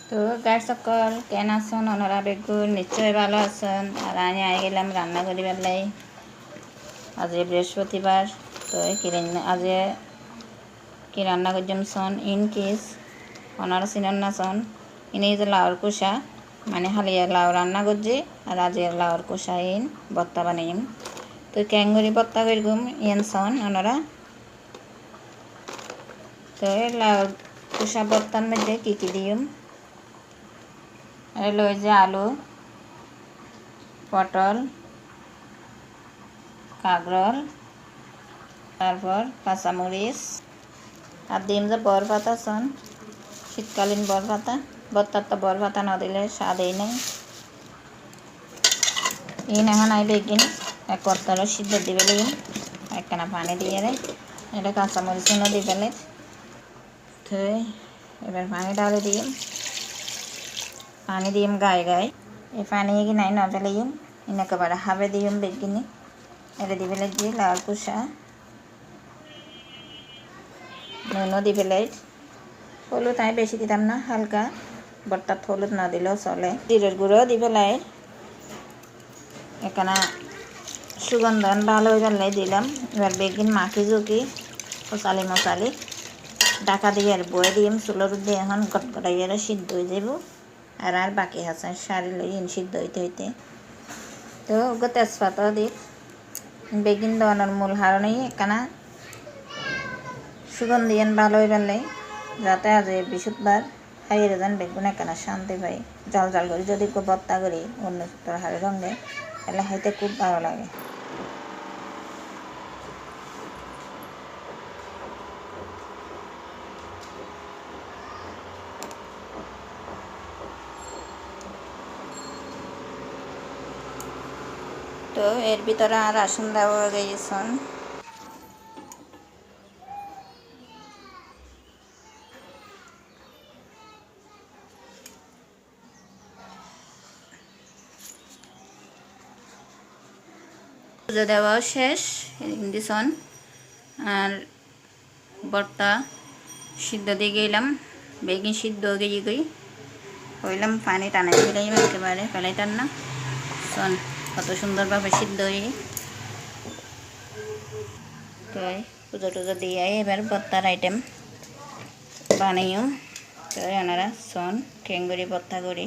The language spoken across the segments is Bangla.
তো গাইড সকল কেন আছেন ওনারা বেগুন নিশ্চয়ই ভালো আছেন আর আমি আই গেলাম রান্না করি বেলাই আজ বৃহস্পতিবার তো আজ কি রান্না করছিলাম সন ইন কেস ওনারা চিনেন না সন ইনি যে লাউর কোষা মানে হালিয়া লাউ রান্না করছি আর আজ লাউর কোষা ইন বত্তা বানাইম তো ক্যাঙ্গুরি বত্তা করগুম ইন সন ওনারা তো লাউর কোষা বত্তার মধ্যে কী দিম এলো যে আলু পটল কাঁকরোল তারপর কাঁচামরিচ আর দিম যে বরপাতা সন শীতকালীন বরপাতা বত্তার তো বরপাতা না দিলে স্বাদই নেই ইন এখন আই বেগিন এক কত্তর সিদ্ধ দিবে লিম একখানা পানি দিয়ে রে এটা কাঁচামরিচ দিয়ে ফেলে তো এবার পানি ডালে দিম পানি দিম গায়ে গায়ে এই পানি কি নাই না ফেলিম ইন একেবারে হাবে দিম বেগিনি এটা দিবে লাগবে লাউর কোষা নুনও দিবে লাইট হলুদ আমি বেশি দিতাম না হালকা বট্টাত হলুদ না দিলেও চলে জিরের গুঁড়ো দিবে লাইট এখানে সুগন্ধন ভালো হয়ে গেলে দিলাম এবার বেগিন মাখি জুকি মশালি ঢাকা দিয়ে আর বয়ে দিম চুলোর দিয়ে এখন গটগটাইয়ারে সিদ্ধ হয়ে যাব আর বাকি আছে শাড়ি লই সিদ্ধ হইতে তো ওকে তেজপাতা দিই বেগিন দেওয়ানোর মূল হারণেই একখানা সুগন্ধি ভালো হয়ে গেলে যাতে আজ বৃহস্পতিবার খাইয়ে যান বেগুন একখানা শান্তি পাই জাল জাল করি যদি খুব ভর্তা করি অন্য তরকারি রঙে তাহলে খাইতে খুব ভালো লাগে তো এর ভিতরে আর আসন দেওয়া গেছেন পুজো দেওয়াও শেষ দিছন আর বট্টা সিদ্ধ দিয়ে গেলাম বেগিন সিদ্ধ গিয়ে গই হইলাম পানি টানাই দিলাম একেবারে ফেলাইতাম না শোন কত সুন্দরভাবে সিদ্ধ হয়ে তো পুজো টুজো দিয়ে এবার বত্তার আইটেম বানাইও তো ওনারা শোন ঠেঙ্গুরি বত্তা করি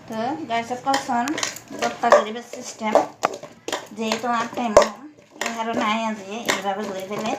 তো গাছ সকল শোন বত্তা করিবার সিস্টেম যেহেতু আর টাইম এহারও নাই আজ এইভাবে ঘুরে ফেলে